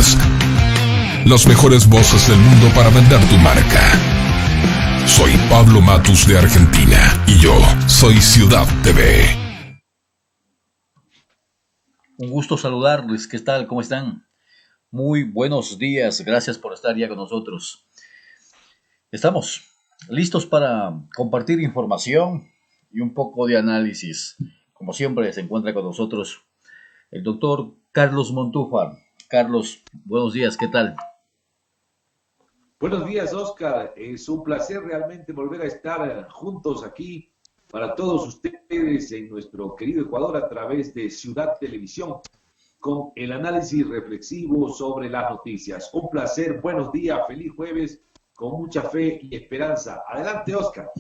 noticias. Las mejores voces del mundo para vender tu marca. Soy Pablo Matus de Argentina y yo soy Ciudad TV. Un gusto saludarles. ¿Qué tal? ¿Cómo están? Muy buenos días. Gracias por estar ya con nosotros. Estamos listos para compartir información y un poco de análisis. Como siempre, se encuentra con nosotros el doctor Carlos Montúfar. Carlos, buenos días. ¿Qué tal? Buenos días, Oscar. Es un placer realmente volver a estar juntos aquí para todos ustedes en nuestro querido Ecuador a través de Ciudad Televisión con el análisis reflexivo sobre las noticias. Un placer, buenos días, feliz jueves, con mucha fe y esperanza. Adelante, Oscar.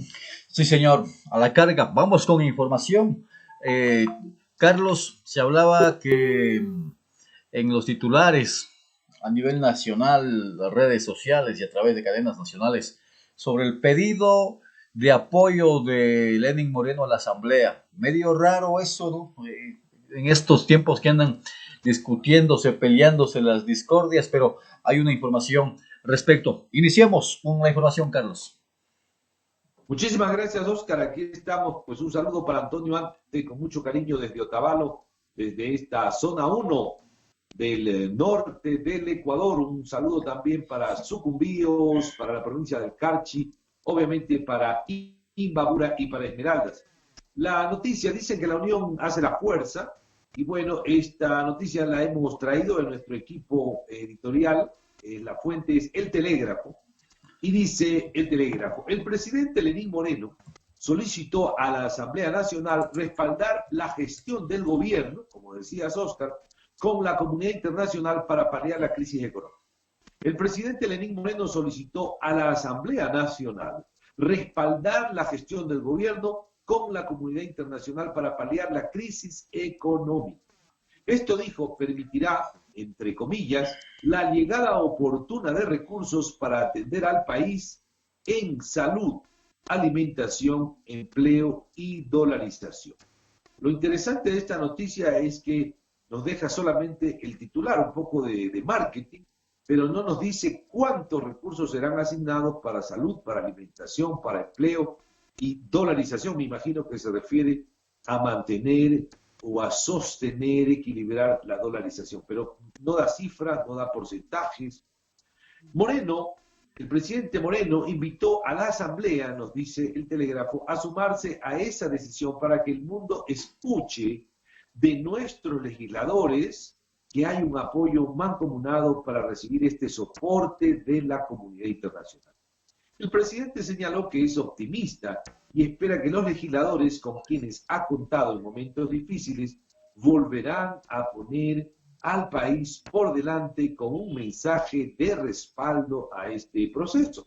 Sí, señor, a la carga. Vamos con información. Carlos, se hablaba que en los titulares a nivel nacional, las redes sociales y a través de cadenas nacionales, sobre el pedido de apoyo de Lenín Moreno a la Asamblea. Medio raro eso, ¿no? En estos tiempos que andan discutiéndose, peleándose las discordias, pero hay una información respecto. Iniciemos con la información, Carlos. Muchísimas gracias, Oscar. Aquí estamos. Pues un saludo para Antonio Ante, con mucho cariño desde Otavalo, desde esta zona 1 del norte del Ecuador. Un saludo también para Sucumbíos, para la provincia del Carchi, obviamente para Imbabura y para Esmeraldas. La noticia dice que la unión hace la fuerza, y bueno, esta noticia la hemos traído en nuestro equipo editorial. La fuente es El Telégrafo, y dice El Telégrafo: el presidente Lenín Moreno solicitó a la Asamblea Nacional respaldar la gestión del gobierno, como decías, Oscar, con la comunidad internacional para paliar la crisis económica. El presidente Lenín Moreno solicitó a la Asamblea Nacional respaldar la gestión del gobierno con la comunidad internacional para paliar la crisis económica. Esto, dijo, permitirá, entre comillas, la llegada oportuna de recursos para atender al país en salud, alimentación, empleo y dolarización. Lo interesante de esta noticia es que nos deja solamente el titular, un poco de marketing, pero no nos dice cuántos recursos serán asignados para salud, para alimentación, para empleo y dolarización. Me imagino que se refiere a mantener o a sostener, equilibrar la dolarización, pero no da cifras, no da porcentajes. Moreno, el presidente Moreno, invitó a la Asamblea, nos dice El Telégrafo, a sumarse a esa decisión para que el mundo escuche de nuestros legisladores que hay un apoyo mancomunado para recibir este soporte de la comunidad internacional. El presidente señaló que es optimista y espera que los legisladores con quienes ha contado en momentos difíciles volverán a poner al país por delante con un mensaje de respaldo a este proceso.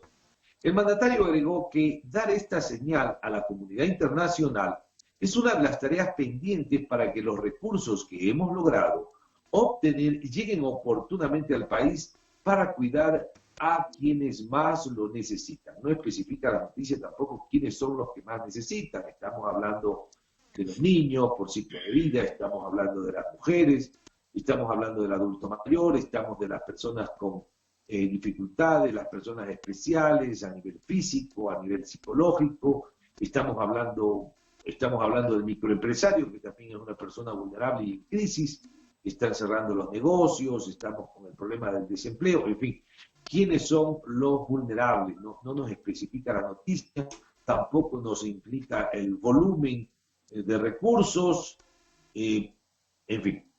El mandatario agregó que dar esta señal a la comunidad internacional es una de las tareas pendientes para que los recursos que hemos logrado obtener lleguen oportunamente al país para cuidar a quienes más lo necesitan. No especifica la noticia tampoco quiénes son los que más necesitan. Estamos hablando de los niños por ciclo de vida, estamos hablando de las mujeres, estamos hablando del adulto mayor, estamos de las personas con dificultades, las personas especiales a nivel físico, a nivel psicológico, estamos hablando del microempresario, que también es una persona vulnerable y en crisis, están cerrando los negocios, estamos con el problema del desempleo, en fin. ¿Quiénes son los vulnerables? No nos especifica la noticia, tampoco nos implica el volumen de recursos, en fin.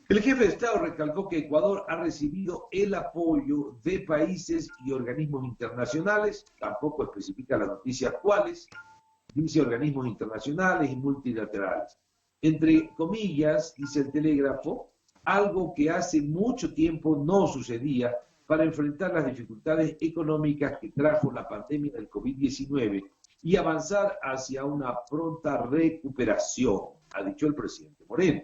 El jefe de Estado recalcó que Ecuador ha recibido el apoyo de países y organismos internacionales, tampoco especifica la noticia cuáles, dice organismos internacionales y multilaterales. Entre comillas, dice El Telégrafo, algo que hace mucho tiempo no sucedía para enfrentar las dificultades económicas que trajo la pandemia del COVID-19 y avanzar hacia una pronta recuperación, ha dicho el presidente Moreno.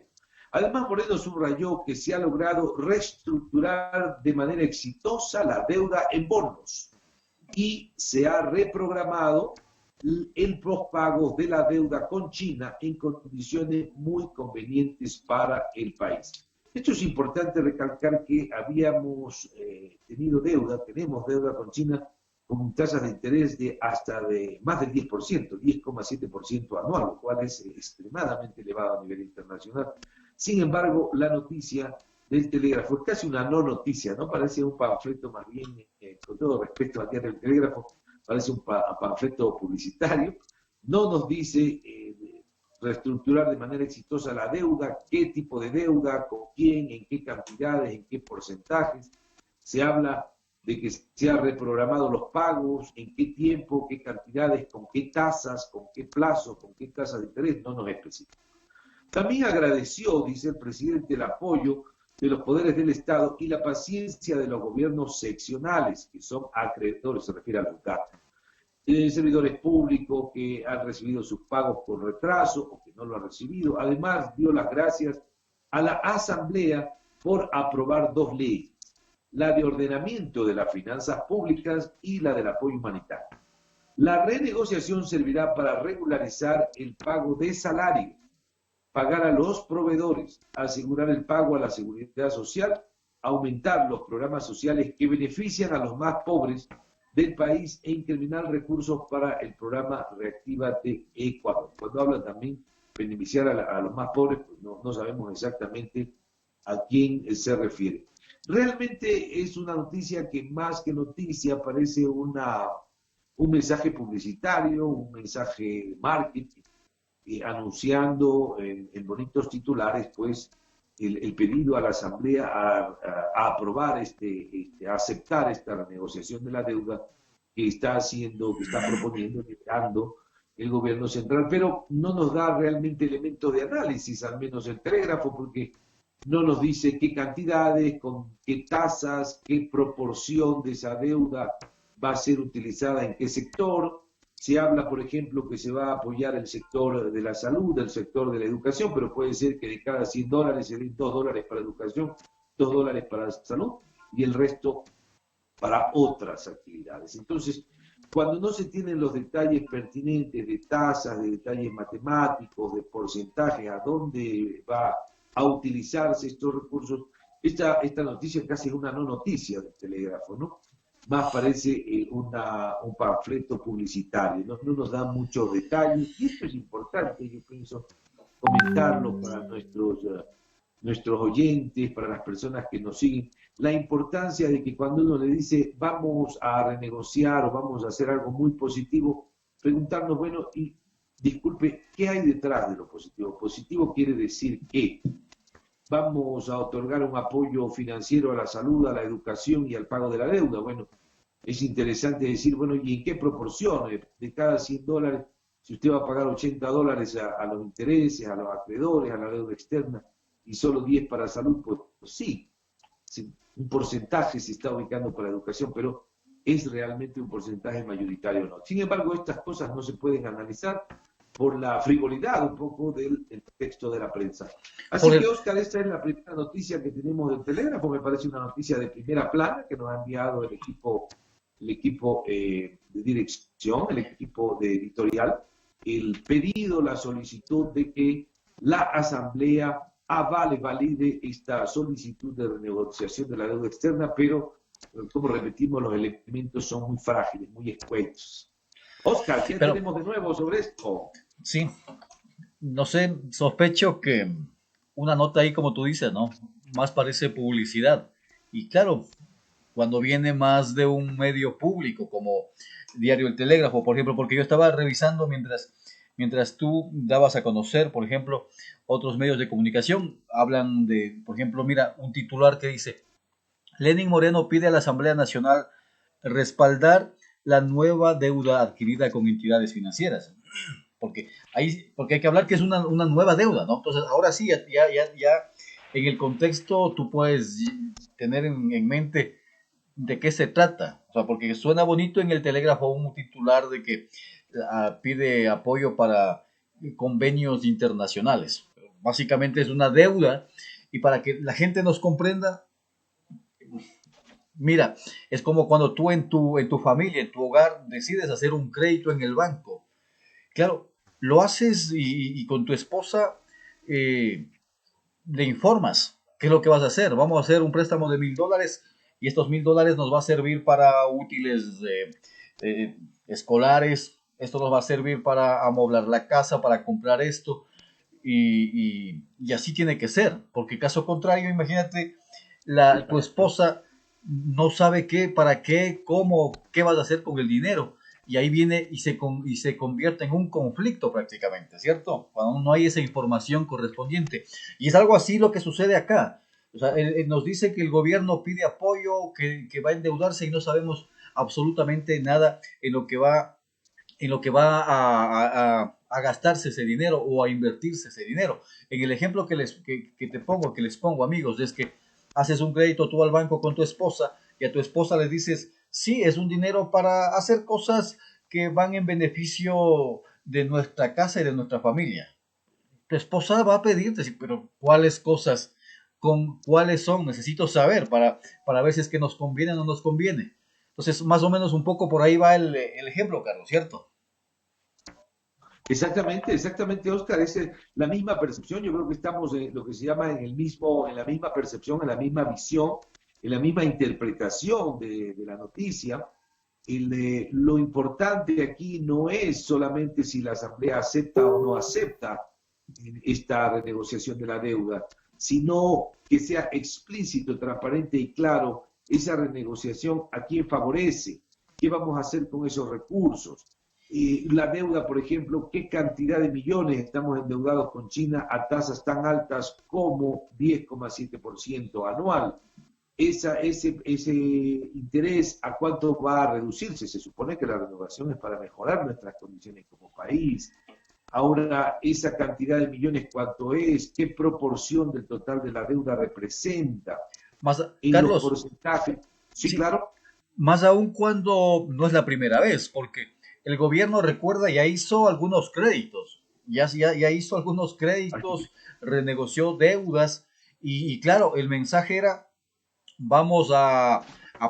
Además, Moreno subrayó que se ha logrado reestructurar de manera exitosa la deuda en bonos y se ha reprogramado el pospago de la deuda con China en condiciones muy convenientes para el país. Esto es importante recalcar que habíamos tenemos deuda con China con tasas de interés de hasta de más del 10%, 10,7% anual, lo cual es extremadamente elevado a nivel internacional. Sin embargo, la noticia del Telégrafo es casi una no noticia, ¿no? Parece un panfleto más bien, con todo respeto al diario del Telégrafo, parece un panfleto publicitario. No nos dice reestructurar de manera exitosa la deuda, qué tipo de deuda, con quién, en qué cantidades, en qué porcentajes. Se habla de que se han reprogramado los pagos, en qué tiempo, qué cantidades, con qué tasas, con qué plazo, con qué tasa de interés, no nos especifica. También agradeció, dice el presidente, el apoyo de los poderes del Estado y la paciencia de los gobiernos seccionales, que son acreedores, se refiere a los GAT, servidores públicos que han recibido sus pagos con retraso o que no lo han recibido. Además, dio las gracias a la Asamblea por aprobar dos leyes, la de ordenamiento de las finanzas públicas y la del apoyo humanitario. La renegociación servirá para regularizar el pago de salario, pagar a los proveedores, asegurar el pago a la seguridad social, aumentar los programas sociales que benefician a los más pobres del país e incrementar recursos para el programa Reactívate Ecuador. Cuando hablan también beneficiar a los más pobres, pues no sabemos exactamente a quién se refiere. Realmente es una noticia que más que noticia parece un mensaje publicitario, un mensaje de marketing, anunciando en bonitos titulares pues el pedido a la Asamblea a aprobar a aceptar esta renegociación de la deuda que está proponiendo, dando el gobierno central, pero no nos da realmente elementos de análisis, al menos el Telégrafo, porque no nos dice qué cantidades, con qué tasas, qué proporción de esa deuda va a ser utilizada en qué sector. Se habla, por ejemplo, que se va a apoyar el sector de la salud, el sector de la educación, pero puede ser que de cada 100 dólares se den 2 dólares para educación, 2 dólares para salud y el resto para otras actividades. Entonces, cuando no se tienen los detalles pertinentes de tasas, de detalles matemáticos, de porcentajes, a dónde va a utilizarse estos recursos, esta noticia casi es una no noticia del Telégrafo, ¿no? Más parece un panfleto publicitario, no nos da muchos detalles, y esto es importante, yo pienso, comentarlo para nuestros oyentes, para las personas que nos siguen, la importancia de que cuando uno le dice vamos a renegociar o vamos a hacer algo muy positivo, preguntarnos, bueno, y disculpe, ¿qué hay detrás de lo positivo? Positivo quiere decir que vamos a otorgar un apoyo financiero a la salud, a la educación y al pago de la deuda. Bueno, es interesante decir, bueno, ¿y en qué proporción? De cada 100 dólares, si usted va a pagar 80 dólares a los intereses, a los acreedores, a la deuda externa, y solo 10 para salud, pues sí, un porcentaje se está ubicando para educación, pero ¿es realmente un porcentaje mayoritario o no? Sin embargo, estas cosas no se pueden analizar por la frivolidad un poco del texto de la prensa. Así que, Oscar, esta es la primera noticia que tenemos del Telégrafo. Me parece una noticia de primera plana que nos ha enviado el equipo de dirección, el equipo de editorial, el pedido, la solicitud de que la Asamblea valide esta solicitud de renegociación de la deuda externa, pero, como repetimos, los elementos son muy frágiles, muy escuetos. Oscar, ¿qué tenemos de nuevo sobre esto? Sí, no sé, sospecho que una nota ahí, como tú dices, ¿no? Más parece publicidad. Y claro, cuando viene más de un medio público, como Diario El Telégrafo, por ejemplo, porque yo estaba revisando mientras tú dabas a conocer, por ejemplo, otros medios de comunicación, hablan de, por ejemplo, mira, un titular que dice, Lenín Moreno pide a la Asamblea Nacional respaldar la nueva deuda adquirida con entidades financieras. Porque hay que hablar que es una nueva deuda, ¿no? Entonces, ahora sí, ya en el contexto tú puedes tener en mente de qué se trata. O sea, porque suena bonito en el Telégrafo un titular de que pide apoyo para convenios internacionales. Básicamente es una deuda, y para que la gente nos comprenda, mira, es como cuando tú en tu familia, en tu hogar, decides hacer un crédito en el banco. Claro, lo haces y con tu esposa le informas ¿qué es lo que vas a hacer? Vamos a hacer un préstamo de $1,000 y estos $1,000 nos va a servir para útiles escolares, esto nos va a servir para amoblar la casa, para comprar esto, y así tiene que ser, porque caso contrario, imagínate, tu esposa no sabe qué, para qué, cómo, qué vas a hacer con el dinero, y ahí viene y se convierte en un conflicto prácticamente, ¿cierto? Cuando no hay esa información correspondiente. Y es algo así lo que sucede acá. O sea, él nos dice que el gobierno pide apoyo, que va a endeudarse y no sabemos absolutamente nada en lo que va a gastarse ese dinero o a invertirse ese dinero. En el ejemplo que les pongo, amigos, es que haces un crédito tú al banco con tu esposa y a tu esposa le dices, sí, es un dinero para hacer cosas que van en beneficio de nuestra casa y de nuestra familia. Tu esposa va a pedirte, sí, pero ¿cuáles cosas? ¿Con cuáles son? Necesito saber para ver si es que nos conviene o no nos conviene. Entonces, más o menos un poco por ahí va el ejemplo, Carlos, ¿cierto? Exactamente, exactamente, Oscar, es la misma percepción. Yo creo que estamos en lo que se llama en la misma percepción, en la misma visión, en la misma interpretación de la noticia. Lo importante aquí no es solamente si la Asamblea acepta o no acepta esta renegociación de la deuda, sino que sea explícito, transparente y claro esa renegociación a quién favorece, qué vamos a hacer con esos recursos. La deuda, por ejemplo, qué cantidad de millones estamos endeudados con China a tasas tan altas como 10,7% anual. Ese interés, ¿a cuánto va a reducirse? Se supone que la renovación es para mejorar nuestras condiciones como país. Ahora, esa cantidad de millones, ¿cuánto es? ¿Qué proporción del total de la deuda representa? Más, En los Carlos, porcentajes. Sí, sí, claro. más aún cuando no es la primera vez, porque el gobierno, recuerda, ya hizo algunos créditos, ya hizo algunos créditos, renegoció deudas, y claro, el mensaje era, vamos a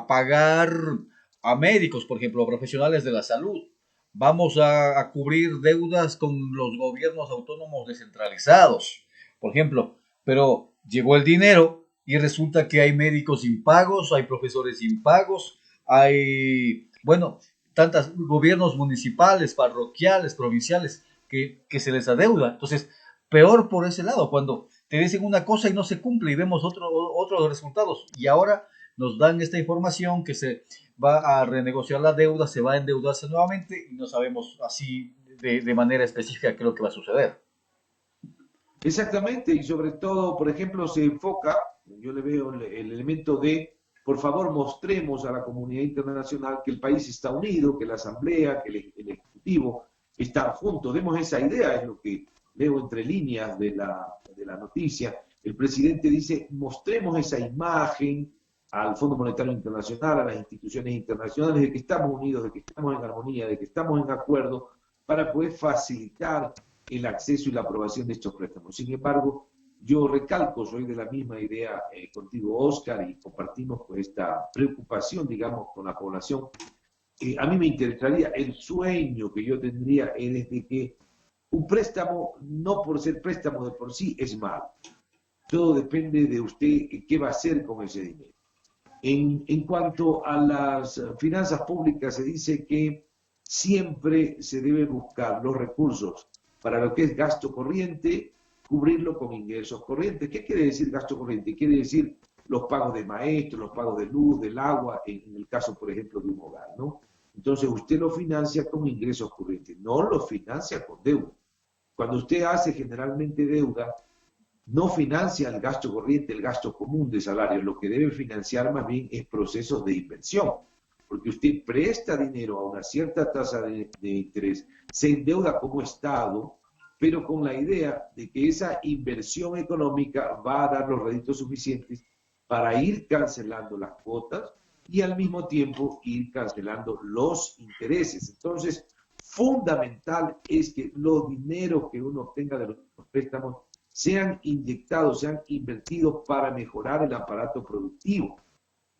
pagar a médicos, por ejemplo, a profesionales de la salud, vamos a cubrir deudas con los gobiernos autónomos descentralizados, por ejemplo, pero llegó el dinero y resulta que hay médicos impagos, hay profesores impagos, hay, bueno, tantos gobiernos municipales, parroquiales, provinciales, que se les adeuda. Entonces, peor por ese lado, cuando te dicen una cosa y no se cumple y vemos otros resultados. Y ahora nos dan esta información que se va a renegociar la deuda, se va a endeudarse nuevamente y no sabemos así de manera específica qué es lo que va a suceder. Exactamente, y sobre todo, por ejemplo, se enfoca, yo le veo el elemento de, por favor, mostremos a la comunidad internacional que el país está unido, que la Asamblea, que el Ejecutivo están juntos. Demos esa idea, es lo que leo entre líneas de la noticia. El presidente dice, mostremos esa imagen al Fondo Monetario Internacional, a las instituciones internacionales, de que estamos unidos, de que estamos en armonía, de que estamos en acuerdo, para poder facilitar el acceso y la aprobación de estos préstamos. Sin embargo, yo recalco, soy de la misma idea contigo, Oscar, y compartimos pues, esta preocupación, digamos, con la población. A mí me interesaría, el sueño que yo tendría es de que un préstamo, no por ser préstamo de por sí, es malo. Todo depende de usted qué va a hacer con ese dinero. En cuanto a las finanzas públicas, se dice que siempre se debe buscar los recursos para lo que es gasto corriente, cubrirlo con ingresos corrientes. ¿Qué quiere decir gasto corriente? Quiere decir los pagos de maestros, los pagos de luz, del agua, en el caso, por ejemplo, de un hogar, ¿no? Entonces, usted lo financia con ingresos corrientes, no lo financia con deuda. Cuando usted hace generalmente deuda, no financia el gasto corriente, el gasto común de salario. Lo que debe financiar más bien es procesos de inversión, porque usted presta dinero a una cierta tasa de interés, se endeuda como Estado, pero con la idea de que esa inversión económica va a dar los réditos suficientes para ir cancelando las cuotas y al mismo tiempo ir cancelando los intereses. Entonces, fundamental es que los dineros que uno obtenga de los préstamos sean inyectados, sean invertidos para mejorar el aparato productivo,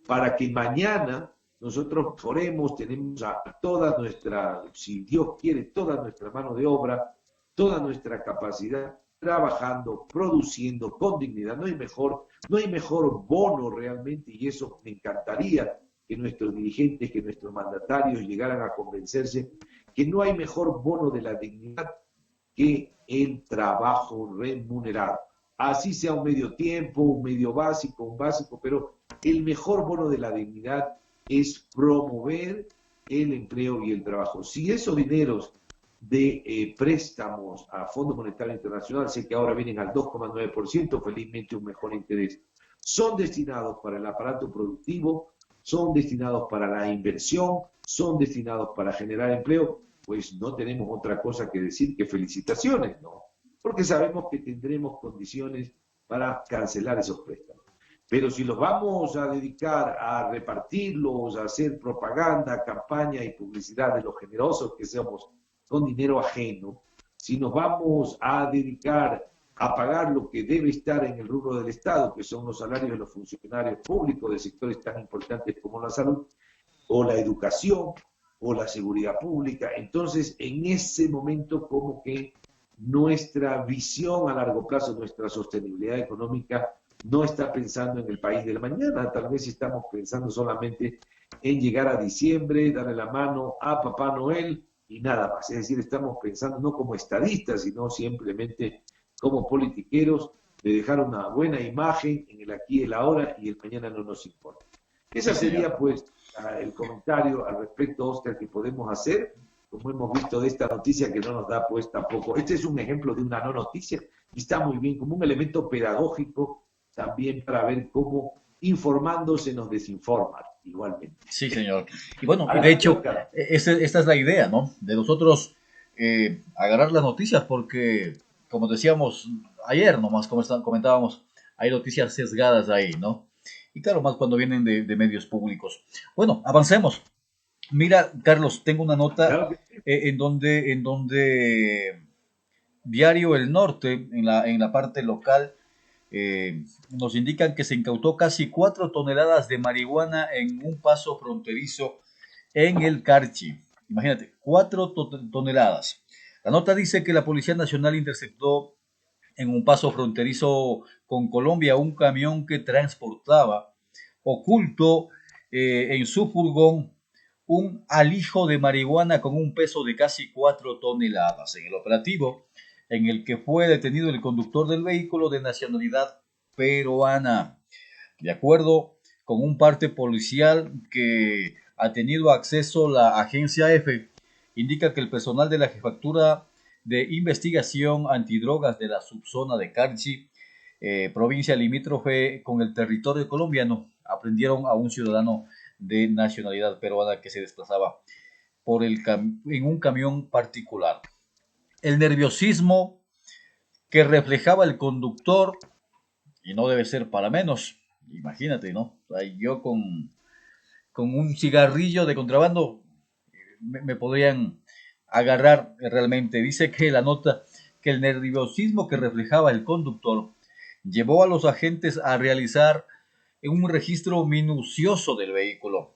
para que mañana nosotros oremos, tenemos a toda nuestra, si Dios quiere, toda nuestra mano de obra, toda nuestra capacidad trabajando, produciendo con dignidad. No hay mejor bono realmente, y eso me encantaría que nuestros dirigentes, que nuestros mandatarios llegaran a convencerse que no hay mejor bono de la dignidad que el trabajo remunerado. Así sea un medio tiempo, un medio básico, un básico, pero el mejor bono de la dignidad es promover el empleo y el trabajo. Si esos dineros de préstamos a Fondo Monetario Internacional, sé que ahora vienen al 2,9%, felizmente un mejor interés, son destinados para el aparato productivo, son destinados para la inversión, son destinados para generar empleo, pues no tenemos otra cosa que decir que felicitaciones, ¿no? Porque sabemos que tendremos condiciones para cancelar esos préstamos. Pero si los vamos a dedicar a repartirlos, a hacer propaganda, campaña y publicidad de lo generosos que somos con dinero ajeno, si nos vamos a dedicar a pagar lo que debe estar en el rubro del Estado, que son los salarios de los funcionarios públicos de sectores tan importantes como la salud, o la educación, o la seguridad pública, entonces en ese momento como que nuestra visión a largo plazo, nuestra sostenibilidad económica, no está pensando en el país del mañana, tal vez estamos pensando solamente en llegar a diciembre, darle la mano a Papá Noel y nada más. Es decir, estamos pensando no como estadistas, sino simplemente como politiqueros de dejar una buena imagen en el aquí y el ahora y el mañana no nos importa. Esa sería pues el comentario al respecto, Oscar, que podemos hacer, como hemos visto de esta noticia que no nos da pues tampoco. Este es un ejemplo de una no noticia y está muy bien, como un elemento pedagógico también para ver cómo informándose nos desinforman igualmente. Sí, señor. Y bueno, de hecho, esta es la idea, ¿no? De nosotros agarrar las noticias porque, como decíamos ayer nomás, como comentábamos, hay noticias sesgadas ahí, ¿no? Y claro, más cuando vienen de medios públicos. Bueno, avancemos. Mira, Carlos, tengo una nota Claro que sí. en donde Diario El Norte, en la parte local, nos indican que se incautó casi 4 toneladas de marihuana en un paso fronterizo en el Carchi. Imagínate, 4 toneladas. La nota dice que la Policía Nacional interceptó en un paso fronterizo con Colombia un camión que transportaba oculto en su furgón un alijo de marihuana con un peso de casi 4 toneladas. En el operativo, en el que fue detenido el conductor del vehículo de nacionalidad peruana. De acuerdo con un parte policial que ha tenido acceso la agencia EFE, indica que el personal de la Jefatura de Investigación Antidrogas de la subzona de Carchi, provincia limítrofe con el territorio colombiano, aprendieron a un ciudadano de nacionalidad peruana que se desplazaba en un camión particular. El nerviosismo que reflejaba el conductor, y no debe ser para menos, imagínate, ¿no? O sea, yo con un cigarrillo de contrabando me podrían agarrar realmente. Dice que la nota que el nerviosismo que reflejaba el conductor llevó a los agentes a realizar un registro minucioso del vehículo,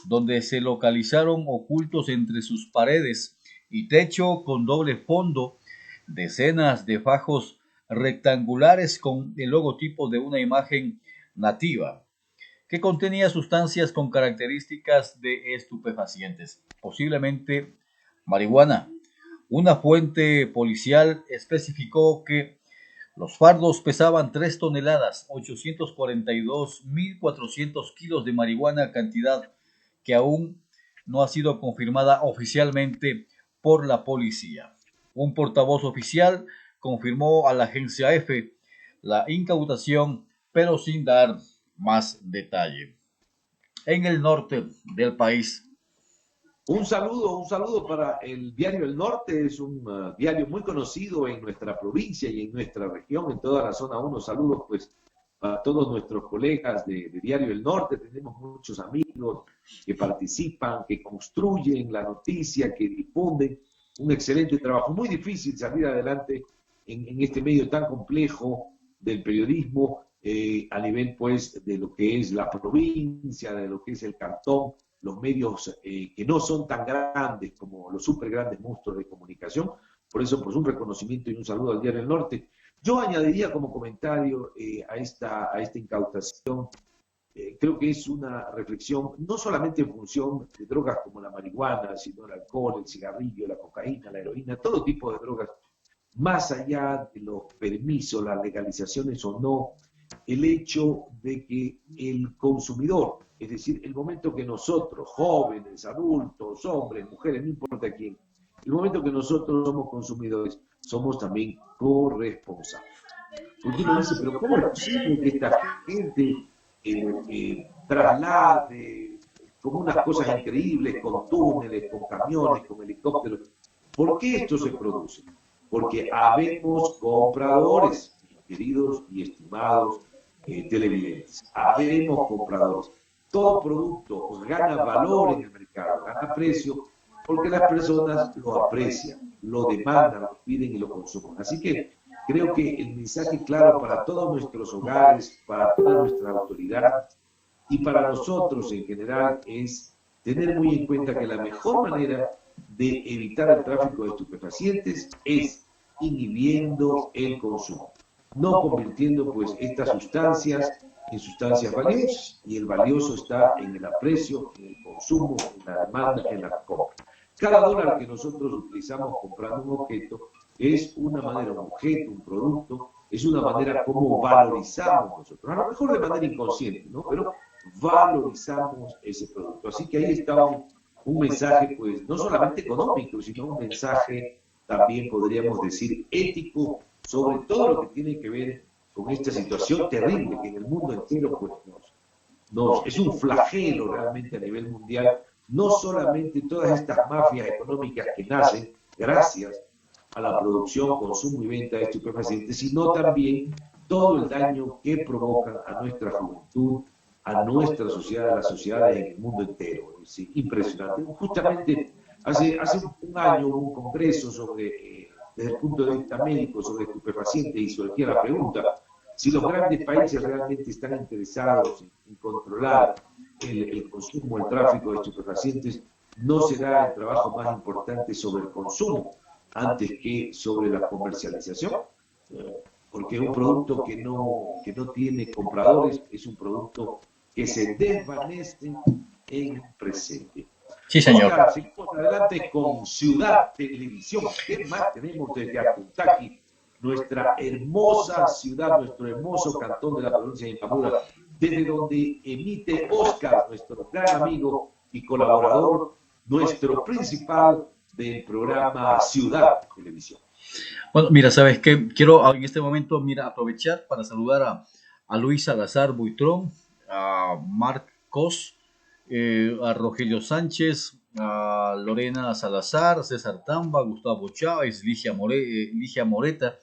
donde se localizaron ocultos entre sus paredes y techo con doble fondo decenas de fajos rectangulares con el logotipo de una imagen nativa que contenía sustancias con características de estupefacientes, posiblemente marihuana. Una fuente policial especificó que los fardos pesaban 3 toneladas, 842.400 kilos de marihuana, cantidad que aún no ha sido confirmada oficialmente por la policía. Un portavoz oficial confirmó a la agencia EFE la incautación, pero sin dar más detalle. En el norte del país. Un saludo para el diario El Norte, es un diario muy conocido en nuestra provincia y en nuestra región, en toda la zona 1. Saludos pues a todos nuestros colegas de Diario El Norte. Tenemos muchos amigos que participan, que construyen la noticia, que difunden. Un excelente trabajo, muy difícil salir adelante en este medio tan complejo del periodismo a nivel pues de lo que es la provincia, de lo que es el cantón, los medios que no son tan grandes como los super grandes monstruos de comunicación. Por eso, pues un reconocimiento y un saludo al Diario del Norte. Yo añadiría como comentario a esta incautación, creo que es una reflexión no solamente en función de drogas como la marihuana, sino el alcohol, el cigarrillo, la cocaína, la heroína, todo tipo de drogas, más allá de los permisos, las legalizaciones o no, el hecho de que el consumidor, es decir, el momento que nosotros, jóvenes, adultos, hombres, mujeres, no importa quién, el momento que nosotros somos consumidores, somos también corresponsables. Porque uno dice, pero ¿cómo es posible que esta gente traslade como unas cosas increíbles, con túneles, con camiones, con helicópteros? ¿Por qué esto se produce? Porque habemos compradores, queridos y estimados televidentes, habemos compradores. Todo producto gana valor en el mercado, gana precio, porque las personas lo aprecian, lo demandan, lo piden y lo consumen. Así que creo que el mensaje claro para todos nuestros hogares, para toda nuestra autoridad y para nosotros en general es tener muy en cuenta que la mejor manera de evitar el tráfico de estupefacientes es inhibiendo el consumo, no convirtiendo pues estas sustancias en sustancias valiosas, y el valioso está en el aprecio, en el consumo, en la demanda, en la compra. Cada dólar que nosotros utilizamos comprando un objeto es una manera, un objeto, un producto, es una manera como valorizamos nosotros, a lo mejor de manera inconsciente, ¿no? Pero valorizamos ese producto. Así que ahí está un mensaje, pues, no solamente económico, sino un mensaje también, podríamos decir, ético, sobre todo lo que tiene que ver con esta situación terrible que en el mundo entero, pues, es un flagelo realmente a nivel mundial, no solamente todas estas mafias económicas que nacen gracias a la producción, consumo y venta de estupefacientes, sino también todo el daño que provocan a nuestra juventud, a nuestra sociedad, a las sociedades en el mundo entero. Es impresionante. Justamente hace un año hubo un congreso sobre, desde el punto de vista médico, sobre estupefacientes, y surgía la pregunta si los grandes países realmente están interesados en controlar el consumo, el tráfico de estupefacientes, no será el trabajo más importante sobre el consumo antes que sobre la comercialización, porque un producto que no tiene compradores es un producto que se desvanece en el presente. Sí, señor. Ahora, seguimos adelante con Ciudad Televisión. ¿Qué más tenemos desde Apuntaqui? Nuestra hermosa ciudad, nuestro hermoso cantón de la provincia de Imbabura, desde donde emite Oscar, nuestro gran amigo y colaborador, nuestro principal del programa Ciudad Televisión. Bueno, mira, ¿sabes qué? Quiero en este momento, mira, aprovechar para saludar a Luis Salazar Buitrón, a Marcos, a Rogelio Sánchez, a Lorena Salazar, César Tamba, Gustavo Chávez, Ligia Moreta,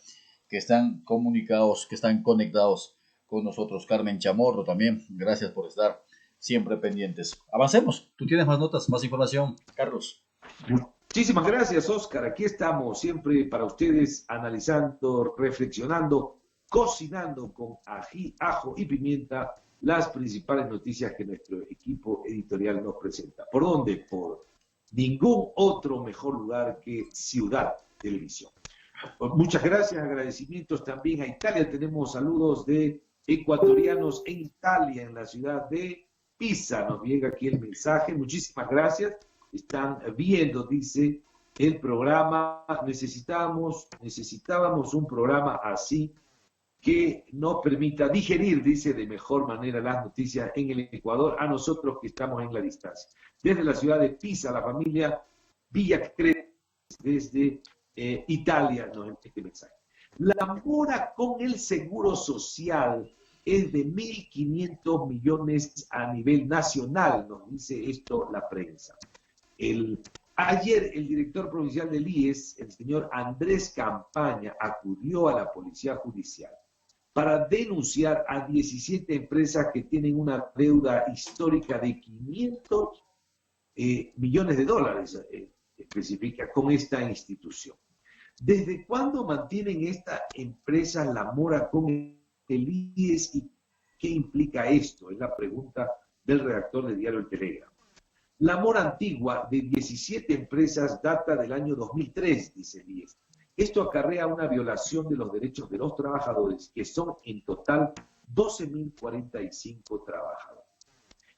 que están comunicados, que están conectados con nosotros. Carmen Chamorro también, gracias por estar siempre pendientes. Avancemos, tú tienes más notas, más información, Carlos. Muchísimas gracias, Oscar. Aquí estamos siempre para ustedes, analizando, reflexionando, cocinando con ají, ajo y pimienta las principales noticias que nuestro equipo editorial nos presenta. ¿Por dónde? Por ningún otro mejor lugar que Ciudad Televisión. Muchas gracias, agradecimientos también a Italia. Tenemos saludos de ecuatorianos en Italia, en la ciudad de Pisa. Nos llega aquí el mensaje. Muchísimas gracias. Están viendo, dice, el programa. Necesitábamos un programa así que nos permita digerir, dice, de mejor manera las noticias en el Ecuador, a nosotros que estamos en la distancia. Desde la ciudad de Pisa, la familia Villacres, desde Italia, nos envía este mensaje. La mora con el seguro social es de 1.500 millones a nivel nacional, nos dice esto la prensa. Ayer el director provincial del IES, el señor Andrés Campaña, acudió a la Policía Judicial para denunciar a 17 empresas que tienen una deuda histórica de 500 millones de dólares, especifica, con esta institución. ¿Desde cuándo mantienen estas empresas la mora con el IES y qué implica esto? Es la pregunta del redactor del diario El Telegrama. La mora antigua de 17 empresas data del año 2003, dice el IES. Esto acarrea una violación de los derechos de los trabajadores, que son en total 12.045 trabajadores.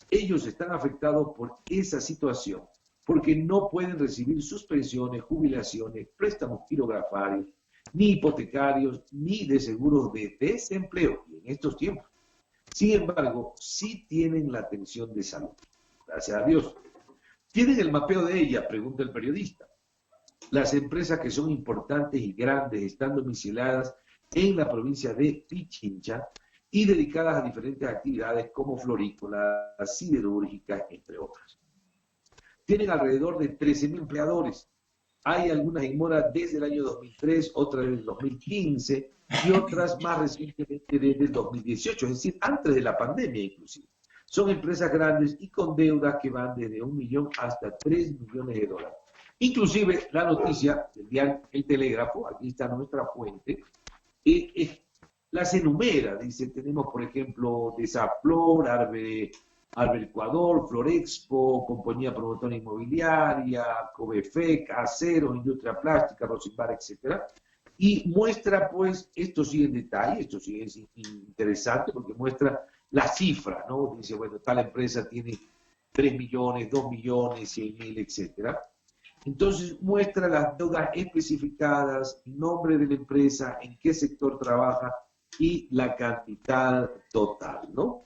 Ellos están afectados por esa situación, porque no pueden recibir sus pensiones, jubilaciones, préstamos quirografarios, ni hipotecarios, ni de seguros de desempleo en estos tiempos. Sin embargo, sí tienen la atención de salud. Gracias a Dios. ¿Tienen el mapeo de ella?, pregunta el periodista. Las empresas que son importantes y grandes están domiciliadas en la provincia de Pichincha y dedicadas a diferentes actividades como florícolas, siderúrgicas, entre otras. Tienen alrededor de 13.000 empleadores. Hay algunas en mora desde el año 2003, otras desde el 2015 y otras más recientemente desde el 2018, es decir, antes de la pandemia inclusive. Son empresas grandes y con deudas que van desde 1 millón hasta 3 millones de dólares. Inclusive la noticia del diario El Telégrafo, aquí está nuestra fuente, las enumera, dice, tenemos por ejemplo Desaflor, Arbe Ecuador, Florexpo, Compañía Promotora Inmobiliaria, Covefec, Acero, Industria Plástica, Rosimbar, etc. Y muestra pues, esto sí en detalle, esto sí es interesante porque muestra la cifra, ¿no? Dice, bueno, tal empresa tiene 3 millones, 2 millones, 100.000, etc. Entonces muestra las deudas especificadas, nombre de la empresa, en qué sector trabaja y la cantidad total, ¿no?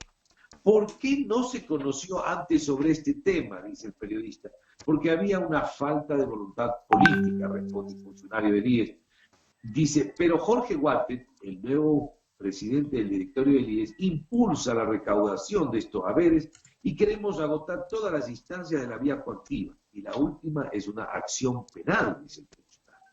¿Por qué no se conoció antes sobre este tema?, dice el periodista. Porque había una falta de voluntad política, responde el funcionario del IES. Dice, pero Jorge Walter, el nuevo presidente del directorio del IES, impulsa la recaudación de estos haberes y queremos agotar todas las instancias de la vía coactiva. Y la última es una acción penal, dice el funcionario.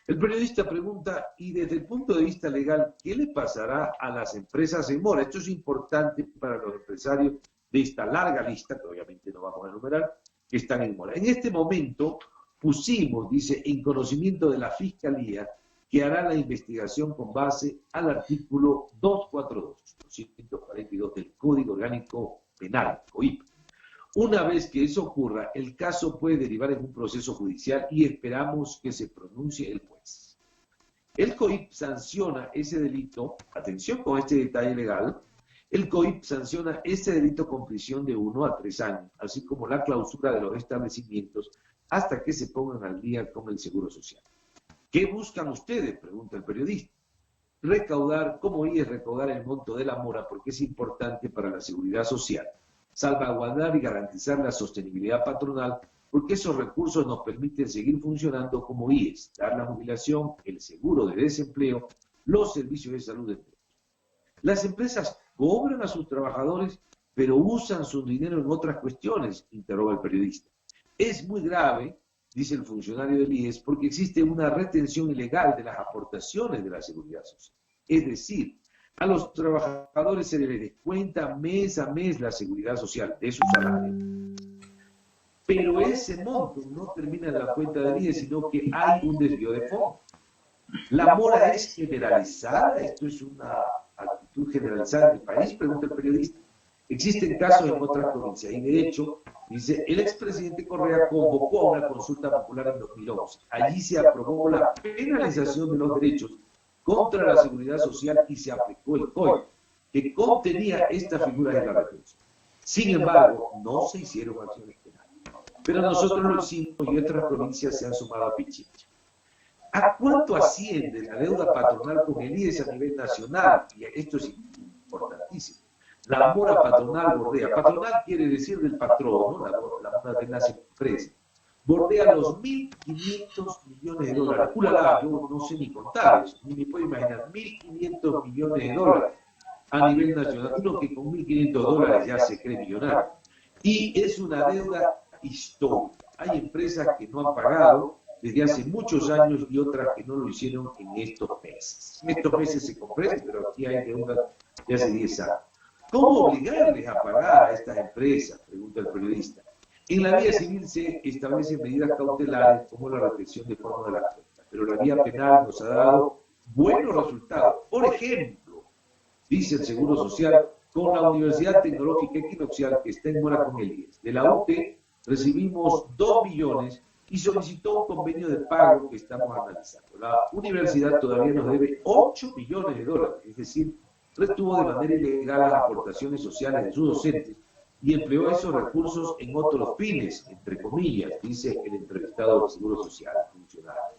El periodista pregunta, y desde el punto de vista legal, ¿qué le pasará a las empresas en mora? Esto es importante para los empresarios de esta larga lista, que obviamente no vamos a enumerar, que están en mora. En este momento pusimos, dice, en conocimiento de la Fiscalía, que hará la investigación con base al artículo 242 del Código Orgánico Penal, COIP. Una vez que eso ocurra, el caso puede derivar en un proceso judicial y esperamos que se pronuncie el juez. El COIP sanciona ese delito, atención con este detalle legal, el COIP sanciona ese delito con prisión de 1 a 3 años, así como la clausura de los establecimientos hasta que se pongan al día con el Seguro Social. ¿Qué buscan ustedes?, pregunta el periodista. Recaudar, como IES, recaudar el monto de la mora porque es importante para la seguridad social, salvaguardar y garantizar la sostenibilidad patronal porque esos recursos nos permiten seguir funcionando como IES, dar la jubilación, el seguro de desempleo, los servicios de salud, etc. Las empresas cobran a sus trabajadores, pero usan su dinero en otras cuestiones, interroga el periodista. Es muy grave, dice el funcionario del IES, porque existe una retención ilegal de las aportaciones de la seguridad social. Es decir, a los trabajadores se les descuenta mes a mes la seguridad social de su salario. Pero ese monto no termina en la cuenta del IES, sino que hay un desvío de fondos. La mora es generalizada, esto es una actitud generalizada en el país, pregunta el periodista. Existen casos en otras provincias y de hecho, dice, el expresidente Correa convocó a una consulta popular en 2011. Allí se aprobó la penalización de los derechos contra la seguridad social y se aplicó el COIP, que contenía estas figuras de la retención. Sin embargo, no se hicieron acciones penales. Pero nosotros lo hicimos y otras provincias se han sumado a Pichincha. ¿A cuánto asciende la deuda patronal con el IES a nivel nacional? Y esto es importantísimo. La mora patronal bordea. Patronal quiere decir del patrón, ¿no? La mora de las empresas. Bordea los 1.500 millones de dólares. ¡Ulala! Yo no sé ni contar eso, ni me puedo imaginar. 1.500 millones de dólares a nivel nacional. Uno que con 1.500 dólares ya se cree millonario. Y es una deuda histórica. Hay empresas que no han pagado desde hace muchos años y otras que no lo hicieron en estos meses. En estos meses se comprende, pero aquí hay deudas de hace 10 años. ¿Cómo obligarles a pagar a estas empresas?, pregunta el periodista. En la vía civil se establecen medidas cautelares como la retención de fondos de la cuenta, pero la vía penal nos ha dado buenos resultados. Por ejemplo, dice el Seguro Social, con la Universidad Tecnológica Equinoccial que está en mora con el IES. De la UT recibimos 2.500.000 y solicitó un convenio de pago que estamos analizando. La universidad todavía nos debe 8 millones de dólares, es decir, retuvo de manera ilegal las aportaciones sociales de sus docentes y empleó esos recursos en otros fines, entre comillas, dice el entrevistado del Seguro Social funcionario.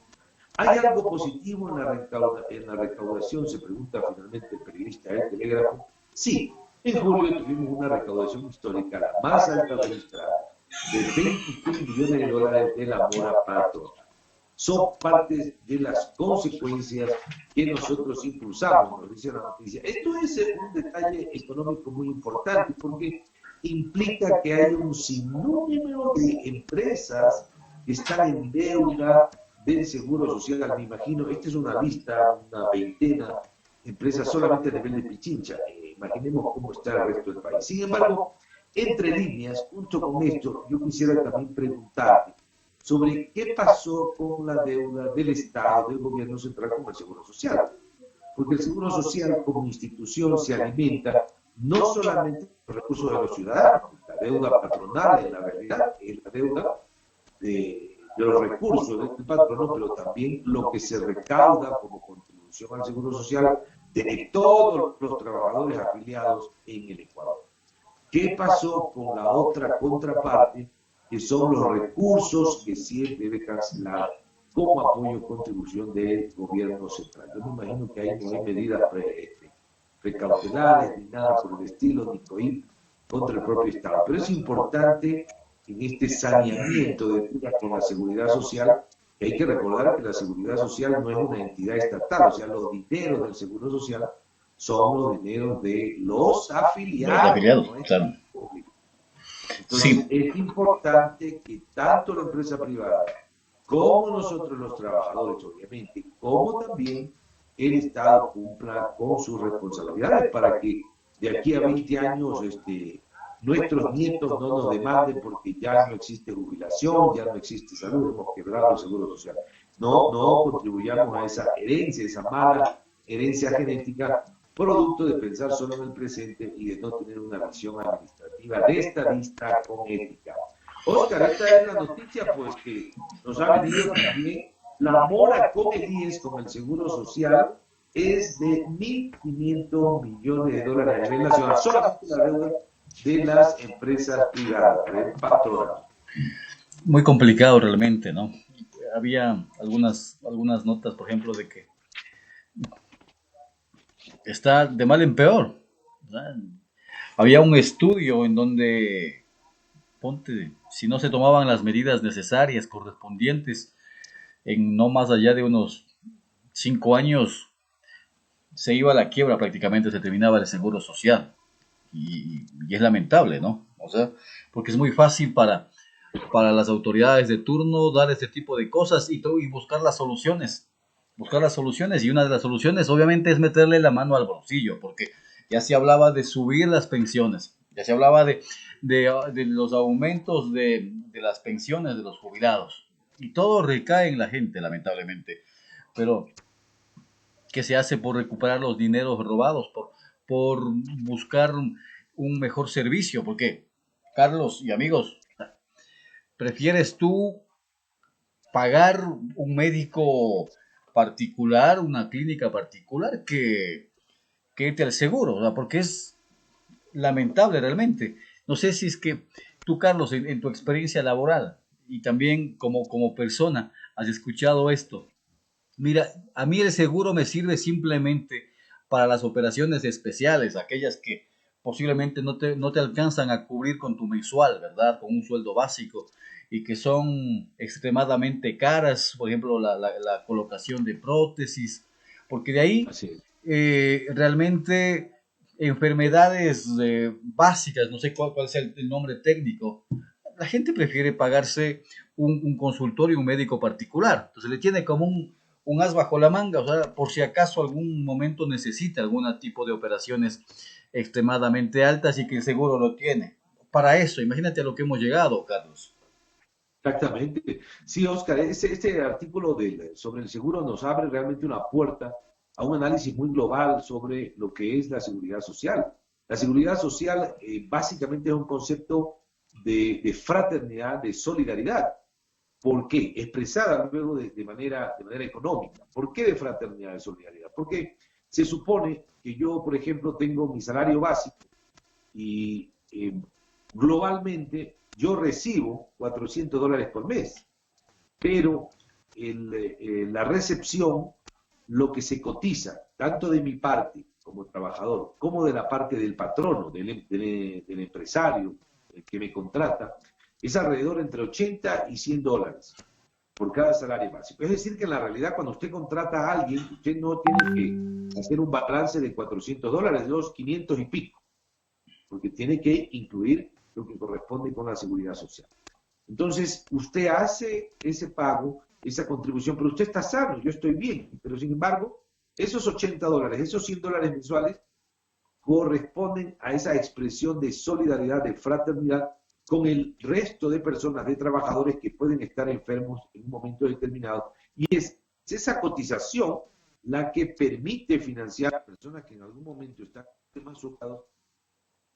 ¿Hay algo positivo en la recaudación? Se pregunta finalmente el periodista del Telégrafo. Sí, en julio tuvimos una recaudación histórica, la más alta registrada, de 23 millones de dólares de la mora patronal. Son parte de las consecuencias que nosotros impulsamos, nos dice la noticia. Esto es un detalle económico muy importante porque implica que hay un sinnúmero de empresas que están en deuda del Seguro Social. Me imagino, esta es una lista, una veintena de empresas solamente a nivel de Pichincha. Imaginemos cómo está el resto del país. Sin embargo, entre líneas, junto con esto, yo quisiera también preguntarte sobre qué pasó con la deuda del Estado, del gobierno central con el Seguro Social. Porque el Seguro Social como institución se alimenta no solamente de los recursos de los ciudadanos, la deuda patronal en la realidad es la deuda de los recursos del patrono, pero también lo que se recauda como contribución al Seguro Social de todos los trabajadores afiliados en el Ecuador. ¿Qué pasó con la otra contraparte, que son los recursos que sí debe cancelar como apoyo o contribución del gobierno central? Yo me imagino que ahí no hay medidas precautelares ni nada por el estilo, ni COIP contra el propio Estado. Pero es importante en este saneamiento de deudas con la seguridad social, que hay que recordar que la seguridad social no es una entidad estatal, o sea, los dineros del seguro social son los dineros de los afiliados, ¿no? Claro. Entonces, Sí. es importante que tanto la empresa privada como nosotros los trabajadores, obviamente, como también el Estado cumpla con sus responsabilidades para que de aquí a 20 años nuestros nietos no nos demanden porque ya no existe jubilación, ya no existe salud, hemos quebrado el seguro social. No contribuyamos a esa herencia, esa mala herencia genética, producto de pensar solo en el presente y de no tener una visión administrativa de estadista con ética. Óscar, esta es la noticia pues que nos ha venido también. La mora con el IES, con el Seguro Social, es de 1.500 millones de dólares a nivel nacional, solamente la deuda de las empresas privadas, del patronal. Muy complicado realmente, ¿no? Había algunas notas, por ejemplo, de que está de mal en peor, ¿verdad? Había un estudio en donde, ponte, si no se tomaban las medidas necesarias, correspondientes, en no más allá de unos 5 años, se iba a la quiebra prácticamente, se terminaba el seguro social. Y es lamentable, ¿no? O sea, porque es muy fácil para las autoridades de turno dar este tipo de cosas y buscar las soluciones. Y una de las soluciones obviamente es meterle la mano al bolsillo, porque ya se hablaba de subir las pensiones, ya se hablaba de los aumentos de las pensiones de los jubilados, y todo recae en la gente, lamentablemente. Pero, ¿qué se hace por recuperar los dineros robados? Por buscar un mejor servicio. Porque, Carlos y amigos, ¿prefieres tú pagar un médico particular, una clínica particular, que irte al seguro? O sea, porque es lamentable realmente. No sé si es que tú, Carlos, en tu experiencia laboral y también como persona, has escuchado esto. Mira, a mí el seguro me sirve simplemente para las operaciones especiales, aquellas que posiblemente no te alcanzan a cubrir con tu mensual, ¿verdad? Con un sueldo básico, y que son extremadamente caras, por ejemplo, la colocación de prótesis, porque de ahí realmente enfermedades básicas, no sé cuál sea el nombre técnico, la gente prefiere pagarse un consultorio, un médico particular. Entonces le tiene como un as bajo la manga, o sea, por si acaso algún momento necesita algún tipo de operaciones extremadamente altas y que el seguro lo tiene. Para eso, imagínate a lo que hemos llegado, Carlos. Exactamente. Sí, Oscar, este artículo sobre el seguro nos abre realmente una puerta a un análisis muy global sobre lo que es la seguridad social. La seguridad social básicamente es un concepto de fraternidad, de solidaridad. ¿Por qué? Expresada luego de manera económica. ¿Por qué de fraternidad, de solidaridad? Porque se supone que yo, por ejemplo, tengo mi salario básico y globalmente yo recibo $400 por mes, pero la recepción, lo que se cotiza, tanto de mi parte como trabajador, como de la parte del patrono, del empresario que me contrata, es alrededor entre 80 y $100 por cada salario básico. Es decir, que en la realidad, cuando usted contrata a alguien, usted no tiene que hacer un balance de $400, de los 500 y pico, porque tiene que incluir lo que corresponde con la seguridad social. Entonces, usted hace ese pago, esa contribución, pero usted está sano, yo estoy bien, pero sin embargo, esos $80, esos $100 mensuales, corresponden a esa expresión de solidaridad, de fraternidad, con el resto de personas, de trabajadores que pueden estar enfermos en un momento determinado. Y es esa cotización la que permite financiar a personas que en algún momento están más socados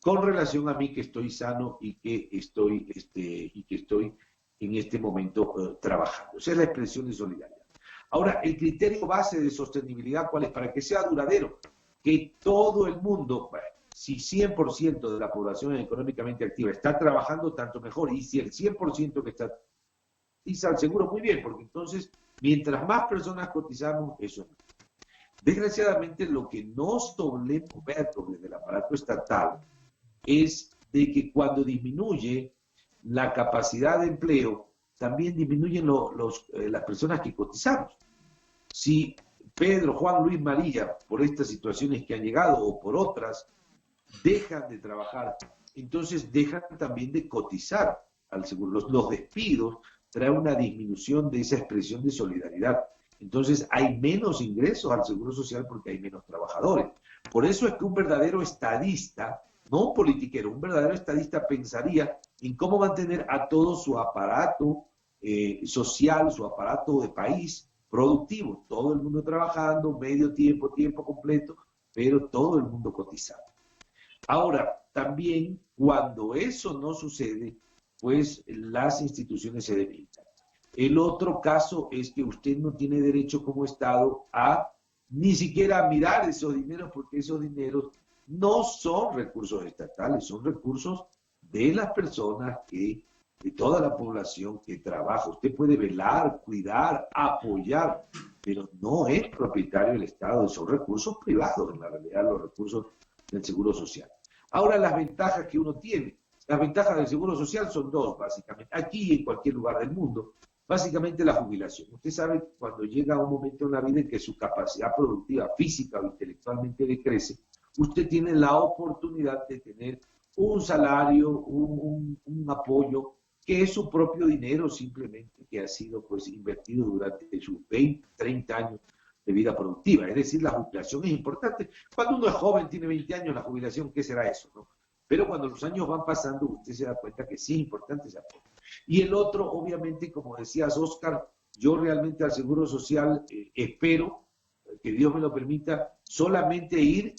con relación a mí, que estoy sano y que estoy en este momento trabajando. Esa es la expresión de solidaridad. Ahora, el criterio base de sostenibilidad, ¿cuál es? Para que sea duradero, que todo el mundo, bueno, si 100% de la población económicamente activa está trabajando, tanto mejor, y si el 100% que está cotiza al seguro, muy bien, porque entonces, mientras más personas cotizamos, eso es. Desgraciadamente, lo que no solemos ver desde el aparato estatal es de que cuando disminuye la capacidad de empleo, también disminuyen las personas que cotizamos. Si Pedro, Juan, Luis, María, por estas situaciones que han llegado o por otras, dejan de trabajar, entonces dejan también de cotizar al seguro. Los despidos traen una disminución de esa expresión de solidaridad. Entonces hay menos ingresos al seguro social porque hay menos trabajadores. Por eso es que un verdadero estadista, no un politiquero, un verdadero estadista pensaría en cómo mantener a todo su aparato social, su aparato de país productivo, todo el mundo trabajando, medio tiempo, tiempo completo, pero todo el mundo cotizando. Ahora, también cuando eso no sucede, pues las instituciones se debilitan. El otro caso es que usted no tiene derecho como Estado a ni siquiera a mirar esos dineros, porque esos dineros no son recursos estatales, son recursos de las personas de toda la población que trabaja. Usted puede velar, cuidar, apoyar, pero no es propietario del Estado, son recursos privados, en la realidad, los recursos del Seguro Social. Ahora, las ventajas que uno tiene. Las ventajas del Seguro Social son dos, básicamente. Aquí y en cualquier lugar del mundo. Básicamente la jubilación. Usted sabe cuando llega un momento en la vida en que su capacidad productiva, física o intelectualmente decrece, usted tiene la oportunidad de tener un salario, un apoyo, que es su propio dinero simplemente, que ha sido pues invertido durante sus 20, 30 años de vida productiva. Es decir, la jubilación es importante. Cuando uno es joven, tiene 20 años, la jubilación, ¿qué será eso, no? Pero cuando los años van pasando, usted se da cuenta que sí es importante ese apoyo. Y el otro, obviamente, como decías, Oscar, yo realmente al Seguro Social espero, que Dios me lo permita, solamente ir,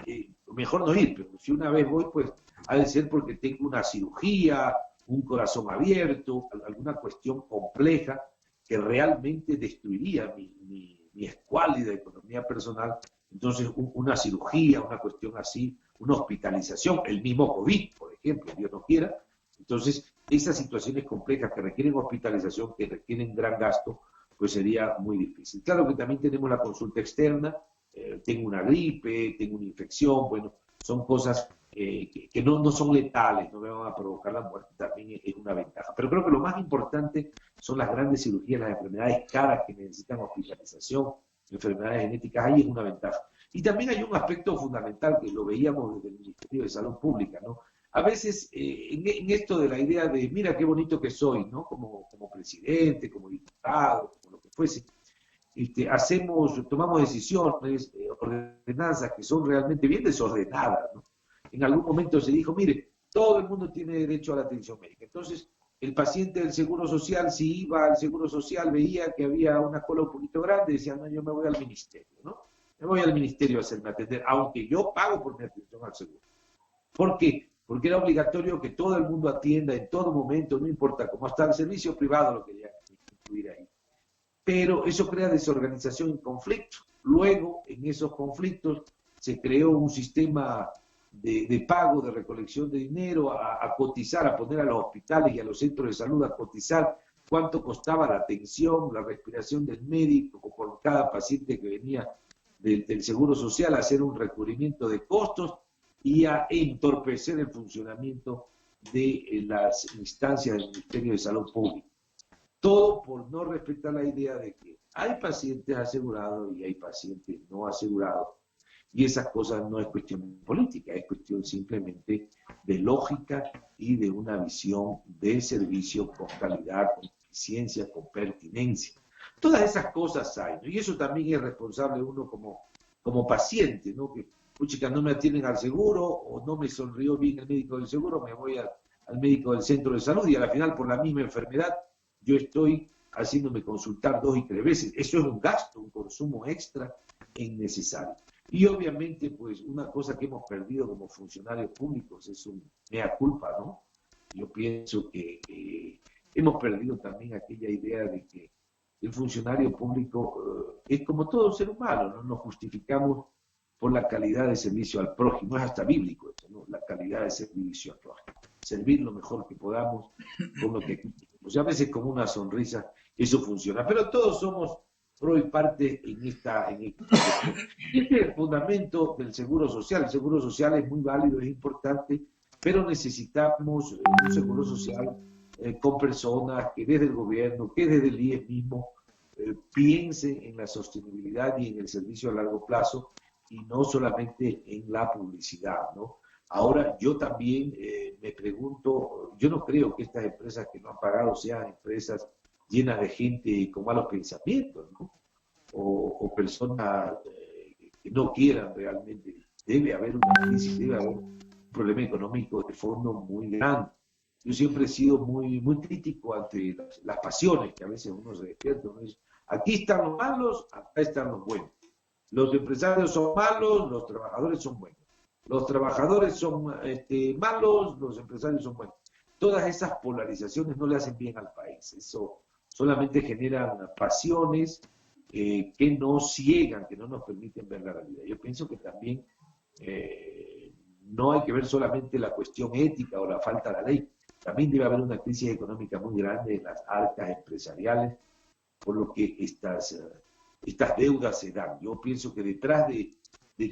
mejor no ir, pero si una vez voy, pues ha de ser porque tengo una cirugía, un corazón abierto, alguna cuestión compleja que realmente destruiría mi escuálida economía personal. Entonces, una cirugía, una cuestión así, una hospitalización, el mismo COVID, por ejemplo, Dios no quiera. Entonces, esas situaciones complejas que requieren hospitalización, que requieren gran gasto, pues sería muy difícil. Claro que también tenemos la consulta externa, tengo una gripe, tengo una infección, bueno, son cosas que no son letales, no me van a provocar la muerte, también es una ventaja. Pero creo que lo más importante son las grandes cirugías, las enfermedades caras que necesitan hospitalización, enfermedades genéticas, ahí es una ventaja. Y también hay un aspecto fundamental que lo veíamos desde el Ministerio de Salud Pública, ¿no? A veces en esto de la idea de, mira qué bonito que soy, ¿no? Como presidente, como diputado, como lo que fuese, tomamos decisiones, ordenanzas que son realmente bien desordenadas, ¿no? En algún momento se dijo, mire, todo el mundo tiene derecho a la atención médica. Entonces, el paciente del Seguro Social, si iba al Seguro Social, veía que había una cola un poquito grande, decía, no, yo me voy al ministerio, ¿no? Me voy al ministerio a hacerme atender, aunque yo pago por mi atención al seguro. ¿Por qué? Porque era obligatorio que todo el mundo atienda en todo momento, no importa cómo está el servicio privado, lo quería. constituir ahí. Pero eso crea desorganización y conflicto. Luego, en esos conflictos, se creó un sistema de pago, de recolección de dinero, a cotizar, a poner a los hospitales y a los centros de salud a cotizar cuánto costaba la atención, la respiración del médico por cada paciente que venía del Seguro Social, a hacer un recubrimiento de costos y a entorpecer el funcionamiento de las instancias del Ministerio de Salud Pública. Todo por no respetar la idea de que hay pacientes asegurados y hay pacientes no asegurados. Y esas cosas no es cuestión política, es cuestión simplemente de lógica y de una visión de servicio con calidad, con eficiencia, con pertinencia. Todas esas cosas hay, ¿no? Y eso también es responsable uno como paciente, ¿no? Que, puchica, no me atienden al seguro o no me sonrió bien el médico del seguro, me voy al médico del centro de salud y a la final por la misma enfermedad yo estoy haciéndome consultar 2 y 3 veces. Eso es un gasto, un consumo extra e innecesario. Y obviamente, pues, una cosa que hemos perdido como funcionarios públicos es un mea culpa, ¿no? Yo pienso que hemos perdido también aquella idea de que el funcionario público es como todo ser humano, no nos justificamos por la calidad de servicio al prójimo, es hasta bíblico eso, ¿no? La calidad de servicio al prójimo. Servir lo mejor que podamos, con lo que pues a veces con una sonrisa, eso funciona. Pero todos somos pro y parte en esta. Este es el fundamento del Seguro Social. El Seguro Social es muy válido, es importante, pero necesitamos un Seguro Social con personas que desde el gobierno, que desde el IES mismo, piensen en la sostenibilidad y en el servicio a largo plazo y no solamente en la publicidad, ¿no? Ahora, yo también me pregunto, yo no creo que estas empresas que no han pagado sean empresas llenas de gente con malos pensamientos, ¿no? O personas que no quieran realmente. Debe haber una crisis, debe haber un problema económico de fondo muy grande. Yo siempre he sido muy crítico ante las pasiones que a veces uno se despierta. Uno dice, aquí están los malos, acá están los buenos. Los empresarios son malos, los trabajadores son buenos. Los trabajadores son malos, los empresarios son buenos. Todas esas polarizaciones no le hacen bien al país. Eso solamente genera pasiones que nos ciegan, que no nos permiten ver la realidad. Yo pienso que también no hay que ver solamente la cuestión ética o la falta de la ley. También debe haber una crisis económica muy grande en las arcas empresariales, por lo que estas deudas se dan. Yo pienso que detrás de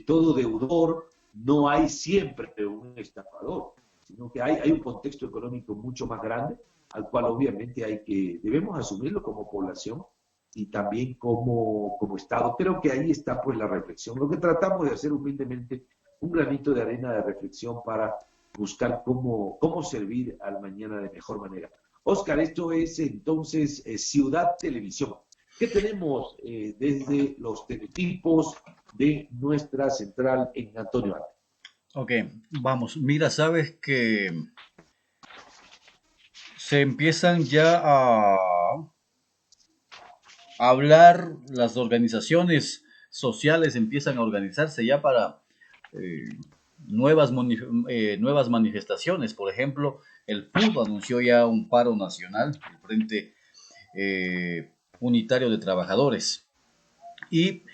todo deudor no hay siempre un estafador, sino que hay un contexto económico mucho más grande, al cual obviamente debemos asumirlo como población y también como Estado. Pero que ahí está pues la reflexión. Lo que tratamos de hacer humildemente, un granito de arena de reflexión para buscar cómo servir al mañana de mejor manera. Oscar, esto es entonces Ciudad Televisión. ¿Qué tenemos desde los teletipos de nuestra central en Antonio Arte? Ok, vamos. Mira, sabes que se empiezan ya a hablar, las organizaciones sociales empiezan a organizarse ya para nuevas manifestaciones. Por ejemplo, el FUD anunció ya un paro nacional, el Frente Unitario de Trabajadores. Y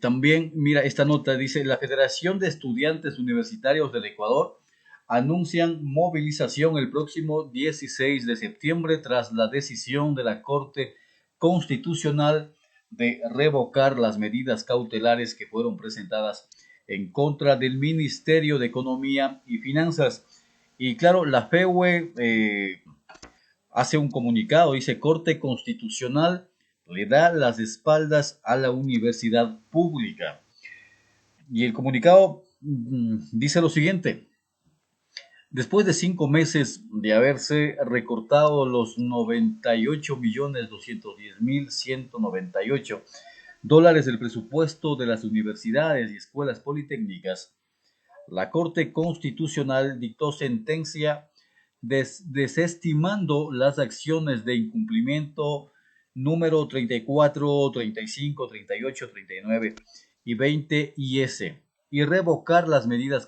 también, mira, esta nota dice, la Federación de Estudiantes Universitarios del Ecuador anuncian movilización el próximo 16 de septiembre tras la decisión de la Corte Constitucional de revocar las medidas cautelares que fueron presentadas en contra del Ministerio de Economía y Finanzas. Y claro, la FEUE hace un comunicado, dice, Corte Constitucional le da las espaldas a la universidad pública. Y el comunicado dice lo siguiente: después de 5 meses de haberse recortado los $98.210.198 del presupuesto de las universidades y escuelas politécnicas, la Corte Constitucional dictó sentencia desestimando las acciones de incumplimiento número 34, 35, 38, 39 y 20 IS y revocar las medidas